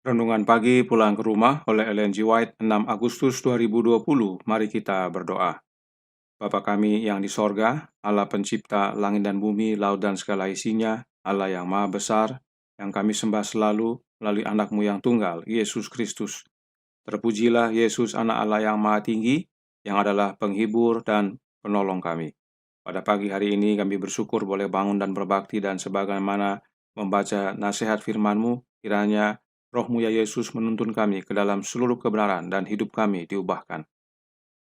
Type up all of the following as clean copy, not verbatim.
Renungan pagi pulang ke rumah oleh Ellen G. White 6 Agustus 2020. Mari kita berdoa. Bapa kami yang di sorga, Allah pencipta langit dan bumi, laut dan segala isinya, Allah yang maha besar, yang kami sembah selalu melalui anak-Mu yang tunggal, Yesus Kristus. Terpujilah Yesus anak Allah yang maha tinggi, yang adalah penghibur dan penolong kami. Pada pagi hari ini kami bersyukur boleh bangun dan berbakti, dan sebagaimana membaca nasihat firman-Mu, kiranya Roh-Mu ya Yesus menuntun kami ke dalam seluruh kebenaran dan hidup kami diubahkan.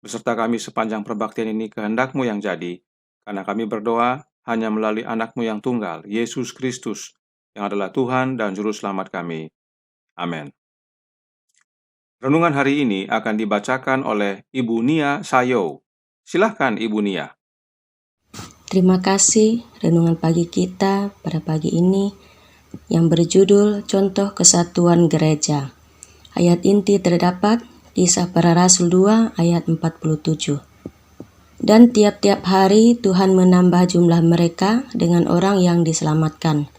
Beserta kami sepanjang perbaktian ini kehendak-Mu yang jadi, karena kami berdoa hanya melalui anak-Mu yang tunggal, Yesus Kristus, yang adalah Tuhan dan Juru Selamat kami. Amin. Renungan hari ini akan dibacakan oleh Ibu Nia Sayo. Silahkan Ibu Nia. Terima kasih. Renungan pagi kita pada pagi ini yang berjudul Contoh Kesatuan Gereja. Ayat inti terdapat Kisah Para Rasul 2 ayat 47. Dan tiap-tiap hari Tuhan menambah jumlah mereka dengan orang yang diselamatkan.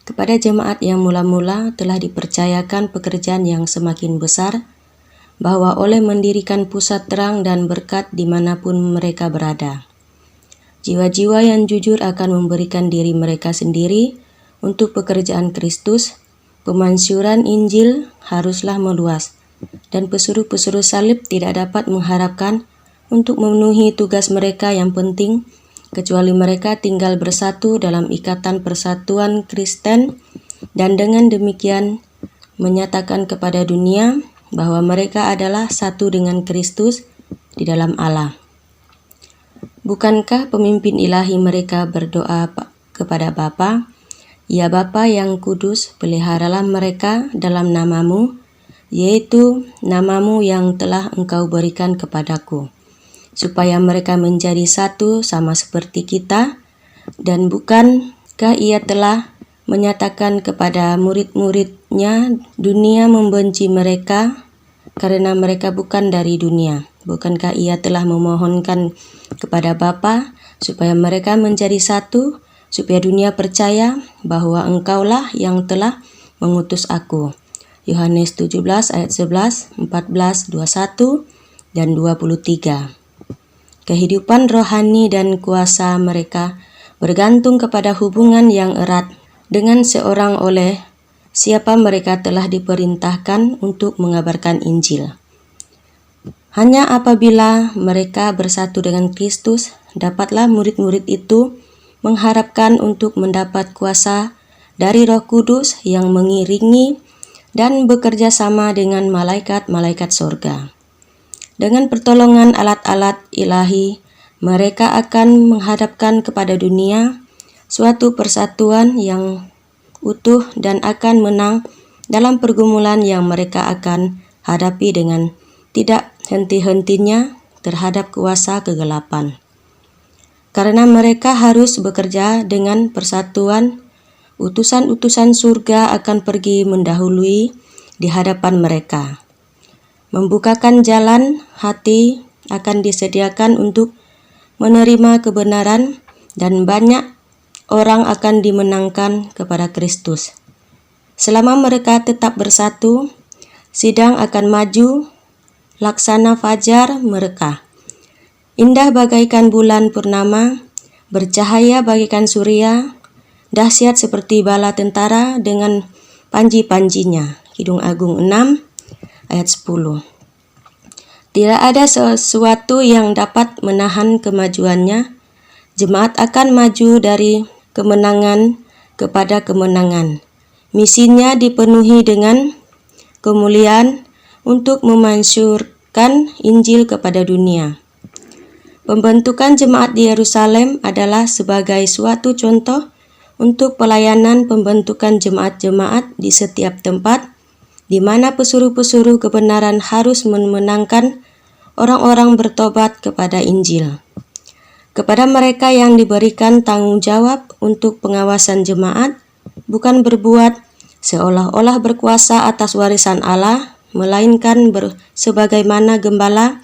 Kepada jemaat yang mula-mula telah dipercayakan pekerjaan yang semakin besar, bahwa oleh mendirikan pusat terang dan berkat dimanapun mereka berada. Jiwa-jiwa yang jujur akan memberikan diri mereka sendiri untuk pekerjaan Kristus. Pemansyuran Injil haruslah meluas, dan pesuruh-pesuruh salib tidak dapat mengharapkan untuk memenuhi tugas mereka yang penting, kecuali mereka tinggal bersatu dalam ikatan persatuan Kristen, dan dengan demikian menyatakan kepada dunia bahwa mereka adalah satu dengan Kristus di dalam Allah. Bukankah pemimpin ilahi mereka berdoa kepada Bapa, "Ya Bapa yang kudus, peliharalah mereka dalam nama-Mu, yaitu nama-Mu yang telah Engkau berikan kepadaku, supaya mereka menjadi satu sama seperti kita." Dan bukankah Ia telah menyatakan kepada murid-murid-Nya, dunia membenci mereka karena mereka bukan dari dunia? Bukankah Ia telah memohonkan kepada Bapa supaya mereka menjadi satu, supaya dunia percaya bahwa Engkaulah yang telah mengutus aku? Yohanes 17 ayat 11, 14, 21, dan 23. Kehidupan rohani dan kuasa mereka bergantung kepada hubungan yang erat dengan seorang oleh siapa mereka telah diperintahkan untuk mengabarkan Injil. Hanya apabila mereka bersatu dengan Kristus, dapatlah murid-murid itu mengharapkan untuk mendapat kuasa dari Roh Kudus yang mengiringi dan bekerja sama dengan malaikat-malaikat sorga. Dengan pertolongan alat-alat ilahi, mereka akan menghadapkan kepada dunia suatu persatuan yang utuh dan akan menang dalam pergumulan yang mereka akan hadapi dengan tidak henti-hentinya terhadap kuasa kegelapan. Karena mereka harus bekerja dengan persatuan, utusan-utusan surga akan pergi mendahului di hadapan mereka. Membukakan jalan hati akan disediakan untuk menerima kebenaran, dan banyak orang akan dimenangkan kepada Kristus. Selama mereka tetap bersatu, sidang akan maju laksana fajar mereka. Indah bagaikan bulan purnama, bercahaya bagaikan surya, dahsyat seperti bala tentara dengan panji-panjinya. Kidung Agung 6 ayat 10. Tidak ada sesuatu yang dapat menahan kemajuannya. Jemaat akan maju dari kemenangan kepada kemenangan. Misinya dipenuhi dengan kemuliaan untuk memansyurkan Injil kepada dunia. Pembentukan jemaat di Yerusalem adalah sebagai suatu contoh untuk pelayanan pembentukan jemaat-jemaat di setiap tempat, di mana pesuruh-pesuruh kebenaran harus memenangkan orang-orang bertobat kepada Injil. Kepada mereka yang diberikan tanggung jawab untuk pengawasan jemaat, bukan berbuat seolah-olah berkuasa atas warisan Allah, melainkan sebagaimana gembala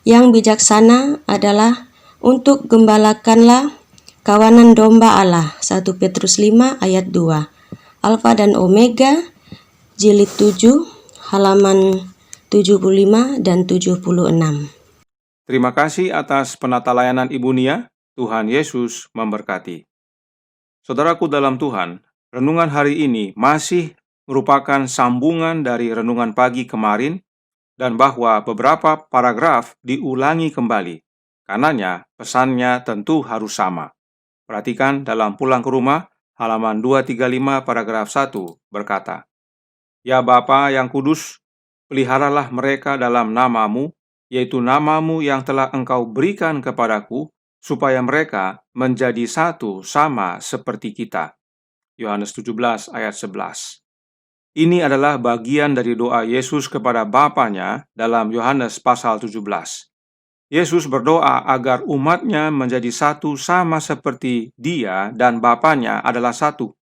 yang bijaksana adalah untuk gembalakanlah kawanan domba Allah. 1 Petrus 5 ayat 2. Alfa dan Omega, jilid 7, halaman 75 dan 76. Terima kasih atas penata layanan Ibu Nia. Tuhan Yesus memberkati. Saudaraku dalam Tuhan, renungan hari ini masih merupakan sambungan dari renungan pagi kemarin dan bahwa beberapa paragraf diulangi kembali. Karenanya, pesannya tentu harus sama. Perhatikan dalam Pulang ke Rumah, halaman 235 paragraf 1 berkata, "Ya Bapa yang kudus, peliharalah mereka dalam namamu, yaitu namamu yang telah Engkau berikan kepadaku, supaya mereka menjadi satu sama seperti kita." Yohanes 17 ayat 11. Ini adalah bagian dari doa Yesus kepada Bapanya dalam Yohanes pasal 17. Yesus berdoa agar umatnya menjadi satu sama seperti Dia dan Bapanya adalah satu.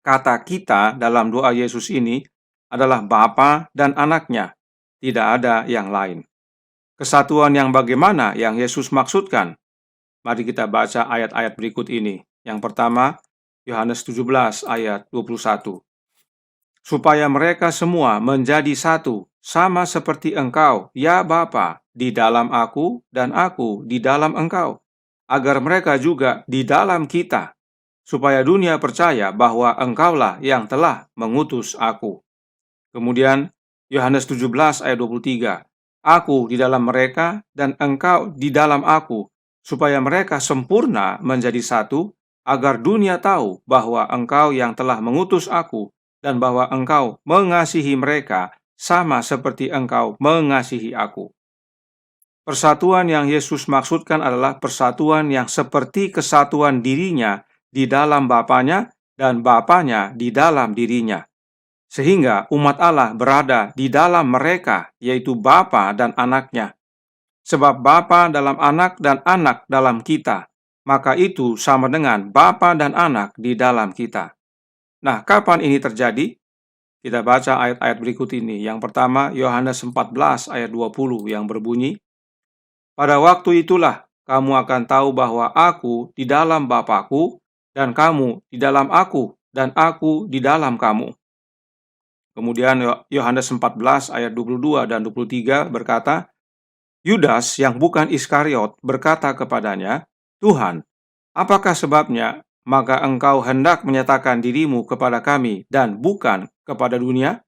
Kata kita dalam doa Yesus ini adalah Bapa dan anaknya, tidak ada yang lain. Kesatuan yang bagaimana yang Yesus maksudkan? Mari kita baca ayat-ayat berikut ini. Yang pertama, Yohanes 17 ayat 21. Supaya mereka semua menjadi satu, sama seperti Engkau, ya Bapa, di dalam aku dan aku di dalam Engkau, agar mereka juga di dalam kita, supaya dunia percaya bahwa Engkaulah yang telah mengutus aku. Kemudian, Yohanes 17 ayat 23, Aku di dalam mereka dan Engkau di dalam aku, supaya mereka sempurna menjadi satu, agar dunia tahu bahwa Engkau yang telah mengutus aku, dan bahwa Engkau mengasihi mereka sama seperti Engkau mengasihi aku. Persatuan yang Yesus maksudkan adalah persatuan yang seperti kesatuan dirinya di dalam Bapanya dan Bapanya di dalam dirinya. Sehingga umat Allah berada di dalam mereka, yaitu Bapa dan anaknya. Sebab Bapa dalam anak dan anak dalam kita, maka itu sama dengan Bapa dan anak di dalam kita. Nah, kapan ini terjadi? Kita baca ayat-ayat berikut ini. Yang pertama, Yohanes 14 ayat 20 yang berbunyi, "Pada waktu itulah kamu akan tahu bahwa aku di dalam Bapa-Ku, dan kamu di dalam aku, dan aku di dalam kamu." Kemudian Yohanes 14 ayat 22 dan 23 berkata, Yudas yang bukan Iskariot berkata kepadanya, "Tuhan, apakah sebabnya maka engkau hendak menyatakan dirimu kepada kami dan bukan kepada dunia?"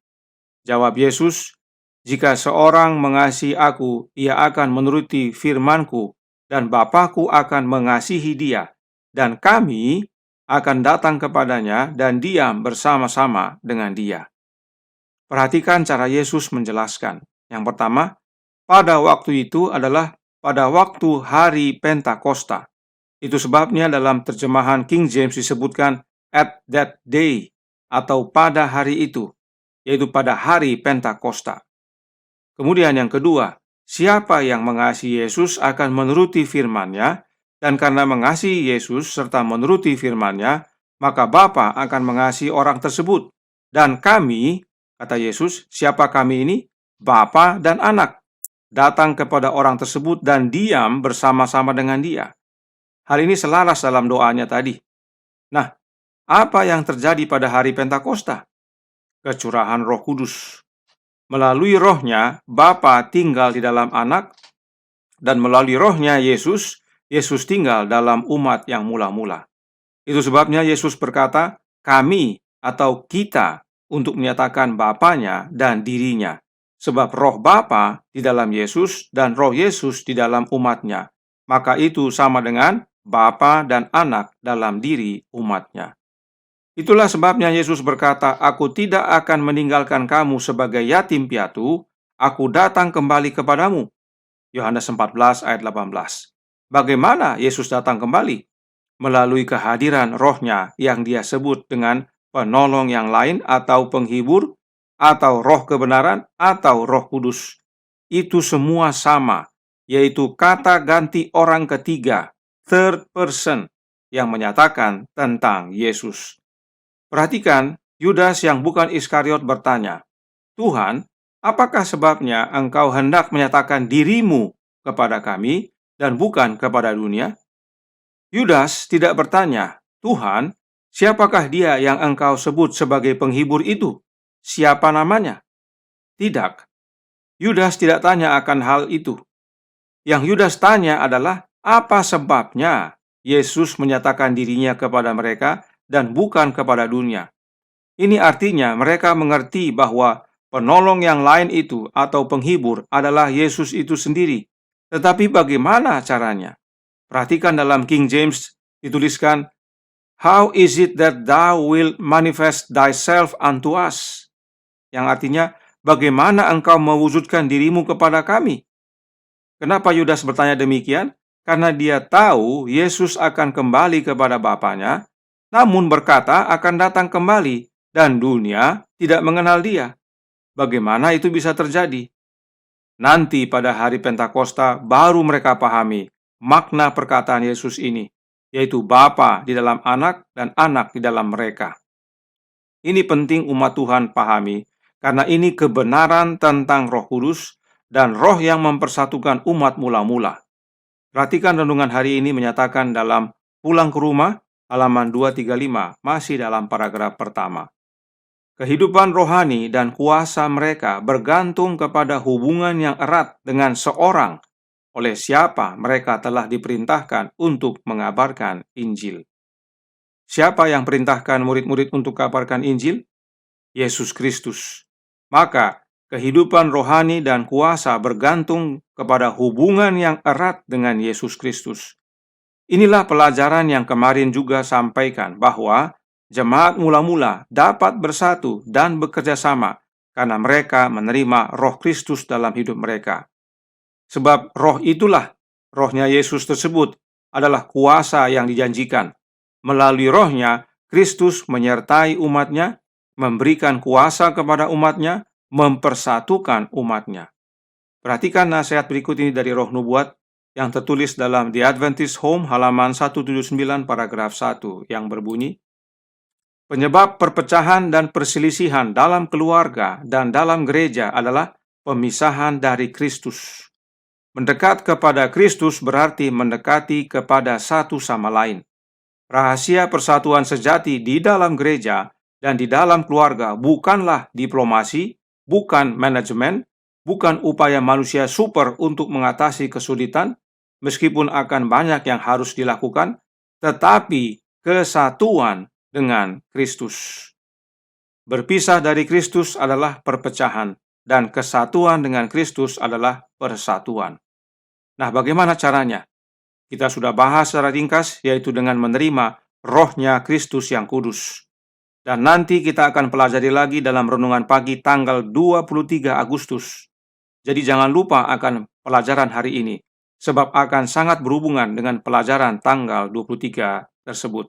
Jawab Yesus, "Jika seorang mengasihi aku, ia akan menuruti firman-Ku, dan Bapa-Ku akan mengasihi dia, dan kami akan datang kepadanya dan diam bersama-sama dengan dia." Perhatikan cara Yesus menjelaskan. Yang pertama, pada waktu itu adalah pada waktu hari Pentakosta. Itu sebabnya dalam terjemahan King James disebutkan at that day, atau pada hari itu, yaitu pada hari Pentakosta. Kemudian yang kedua, siapa yang mengasihi Yesus akan menuruti firman-Nya, dan karena mengasihi Yesus serta menuruti firman-Nya, maka Bapa akan mengasihi orang tersebut. Dan kami, kata Yesus, siapa kami ini? Bapa dan anak. Datang kepada orang tersebut dan diam bersama-sama dengan dia. Hal ini selaras dalam doanya tadi. Nah, apa yang terjadi pada hari Pentakosta? Kecurahan Roh Kudus. Melalui Roh-Nya, Bapa tinggal di dalam anak, dan melalui Roh-Nya Yesus tinggal dalam umat yang mula-mula. Itu sebabnya Yesus berkata, kami atau kita untuk menyatakan Bapanya dan dirinya. Sebab roh Bapa di dalam Yesus dan roh Yesus di dalam umatnya. Maka itu sama dengan Bapa dan anak dalam diri umatnya. Itulah sebabnya Yesus berkata, "Aku tidak akan meninggalkan kamu sebagai yatim piatu, aku datang kembali kepadamu." Yohanes 14 ayat 18. Bagaimana Yesus datang kembali? Melalui kehadiran roh-Nya yang dia sebut dengan penolong yang lain atau penghibur, atau roh kebenaran, atau Roh Kudus. Itu semua sama, yaitu kata ganti orang ketiga, third person, yang menyatakan tentang Yesus. Perhatikan, Yudas yang bukan Iskariot bertanya, "Tuhan, apakah sebabnya engkau hendak menyatakan dirimu kepada kami dan bukan kepada dunia?" Yudas tidak bertanya, "Tuhan, siapakah dia yang engkau sebut sebagai penghibur itu?" siapa namanya? Tidak. Yudas tidak tanya akan hal itu. Yang Yudas tanya adalah apa sebabnya Yesus menyatakan dirinya kepada mereka dan bukan kepada dunia. Ini artinya mereka mengerti bahwa penolong yang lain itu atau penghibur adalah Yesus itu sendiri. Tetapi bagaimana caranya? Perhatikan dalam King James dituliskan, "How is it that thou wilt manifest thyself unto us?" Yang artinya, bagaimana engkau mewujudkan dirimu kepada kami? Kenapa Yudas bertanya demikian? Karena dia tahu Yesus akan kembali kepada Bapanya, namun berkata akan datang kembali dan dunia tidak mengenal dia. Bagaimana itu bisa terjadi? Nanti pada hari Pentakosta baru mereka pahami makna perkataan Yesus ini, yaitu Bapa di dalam Anak dan Anak di dalam mereka. Ini penting umat Tuhan pahami, karena ini kebenaran tentang Roh Kudus dan Roh yang mempersatukan umat mula-mula. Perhatikan renungan hari ini menyatakan dalam Pulang ke Rumah, halaman 235, masih dalam paragraf pertama. Kehidupan rohani dan kuasa mereka bergantung kepada hubungan yang erat dengan seorang oleh siapa mereka telah diperintahkan untuk mengabarkan Injil. Siapa yang perintahkan murid-murid untuk kabarkan Injil? Yesus Kristus. Maka, kehidupan rohani dan kuasa bergantung kepada hubungan yang erat dengan Yesus Kristus. Inilah pelajaran yang kemarin juga sampaikan bahwa jemaat mula-mula dapat bersatu dan bekerja sama karena mereka menerima Roh Kristus dalam hidup mereka. Sebab roh itulah, rohnya Yesus tersebut adalah kuasa yang dijanjikan. Melalui rohnya, Kristus menyertai umatnya, memberikan kuasa kepada umatnya, mempersatukan umatnya. Perhatikan nasihat berikut ini dari Roh Nubuat yang tertulis dalam The Adventist Home halaman 179 paragraf 1 yang berbunyi, penyebab perpecahan dan perselisihan dalam keluarga dan dalam gereja adalah pemisahan dari Kristus. Mendekat kepada Kristus berarti mendekati kepada satu sama lain. Rahasia persatuan sejati di dalam gereja dan di dalam keluarga bukanlah diplomasi, bukan manajemen, bukan upaya manusia super untuk mengatasi kesulitan, meskipun akan banyak yang harus dilakukan, tetapi kesatuan dengan Kristus. Berpisah dari Kristus adalah perpecahan, dan kesatuan dengan Kristus adalah persatuan. Nah, bagaimana caranya? Kita sudah bahas secara ringkas, yaitu dengan menerima rohnya Kristus yang kudus. Dan nanti kita akan pelajari lagi dalam renungan pagi tanggal 23 Agustus. Jadi jangan lupa akan pelajaran hari ini, sebab akan sangat berhubungan dengan pelajaran tanggal 23 tersebut.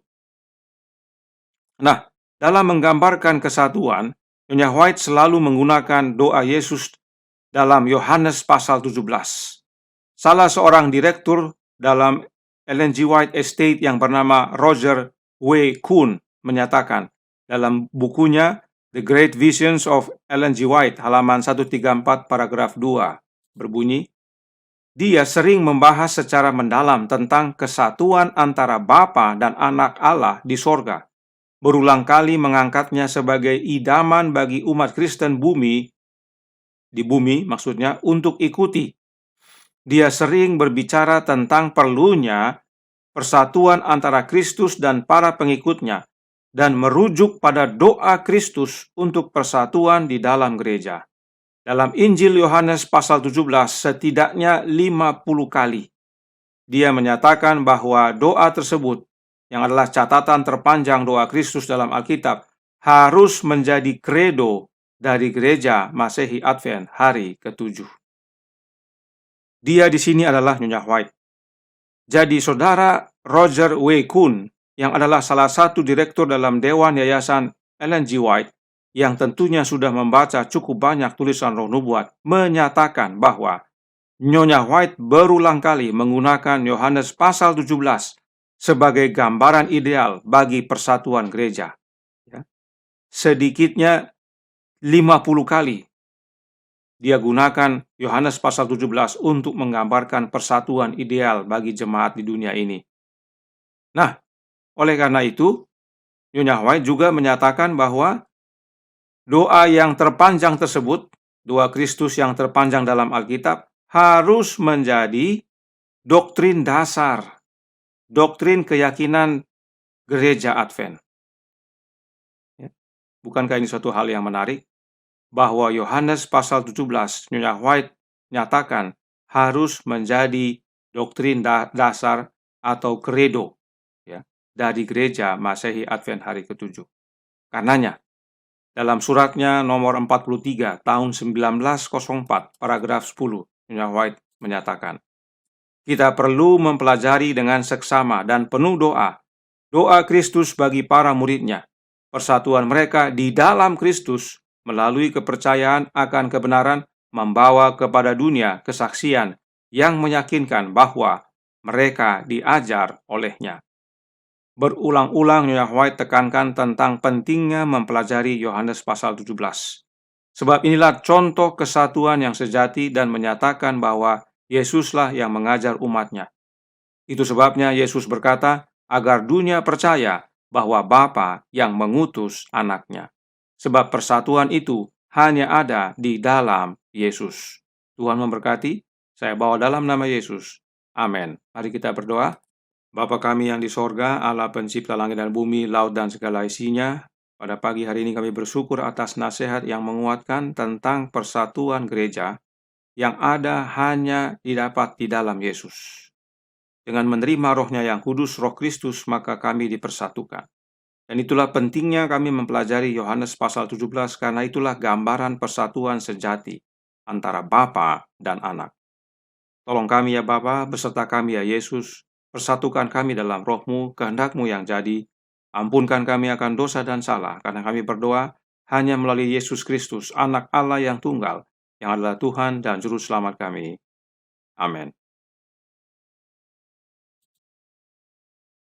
Nah, dalam menggambarkan kesatuan, Nyonya White selalu menggunakan doa Yesus dalam Yohanes pasal 17. Salah seorang direktur dalam Ellen G. White Estate yang bernama Roger W. Kuhn menyatakan dalam bukunya The Great Visions of Ellen G. White, halaman 134 paragraf 2, berbunyi, dia sering membahas secara mendalam tentang kesatuan antara Bapa dan Anak Allah di sorga. Berulang kali mengangkatnya sebagai idaman bagi umat Kristen di bumi maksudnya, untuk ikuti. Dia sering berbicara tentang perlunya persatuan antara Kristus dan para pengikutnya, dan merujuk pada doa Kristus untuk persatuan di dalam gereja. Dalam Injil Yohanes pasal 17 setidaknya 50 kali, dia menyatakan bahwa doa tersebut, yang adalah catatan terpanjang doa Kristus dalam Alkitab, harus menjadi kredo dari gereja Masehi Advent hari ke-7. Dia di sini adalah Nyonya White. Jadi saudara Roger W. Kuhn, yang adalah salah satu direktur dalam Dewan Yayasan Ellen G. White, yang tentunya sudah membaca cukup banyak tulisan Roh Nubuat, menyatakan bahwa Nyonya White berulang kali menggunakan Yohanes pasal 17 sebagai gambaran ideal bagi persatuan gereja. Sedikitnya 50 kali dia gunakan Yohanes pasal 17 untuk menggambarkan persatuan ideal bagi jemaat di dunia ini. Nah, oleh karena itu, Nyonya White juga menyatakan bahwa Doa yang terpanjang tersebut, doa Kristus yang terpanjang dalam Alkitab, harus menjadi doktrin dasar, doktrin keyakinan gereja Advent. Bukankah ini suatu hal yang menarik? Bahwa Yohanes pasal 17, Nyonya White nyatakan harus menjadi doktrin dasar atau kredo dari gereja Masehi Advent hari ke-7. Karenanya, dalam suratnya nomor 43 tahun 1904, paragraf 10, Nyonya White menyatakan, kita perlu mempelajari dengan seksama dan penuh doa Kristus bagi para muridnya, persatuan mereka di dalam Kristus melalui kepercayaan akan kebenaran membawa kepada dunia kesaksian yang meyakinkan bahwa mereka diajar olehnya. Berulang-ulang Nyonya White tekankan tentang pentingnya mempelajari Yohanes pasal 17. Sebab inilah contoh kesatuan yang sejati dan menyatakan bahwa Yesuslah yang mengajar umatnya. Itu sebabnya Yesus berkata, agar dunia percaya bahwa Bapa yang mengutus anaknya. Sebab persatuan itu hanya ada di dalam Yesus. Tuhan memberkati, saya bawa dalam nama Yesus. Amin. Mari kita berdoa. Bapa kami yang di sorga, Allah pencipta langit dan bumi, laut dan segala isinya, pada pagi hari ini kami bersyukur atas nasihat yang menguatkan tentang persatuan gereja yang ada hanya didapat di dalam Yesus. Dengan menerima rohnya yang kudus, roh Kristus, maka kami dipersatukan. Dan itulah pentingnya kami mempelajari Yohanes pasal 17, karena itulah gambaran persatuan sejati antara Bapa dan Anak. Tolong kami ya Bapa, beserta kami ya Yesus, persatukan kami dalam roh-Mu, kehendak-Mu yang jadi. Ampunkan kami akan dosa dan salah, karena kami berdoa hanya melalui Yesus Kristus, Anak Allah yang tunggal, yang adalah Tuhan dan Juru Selamat kami. Amin.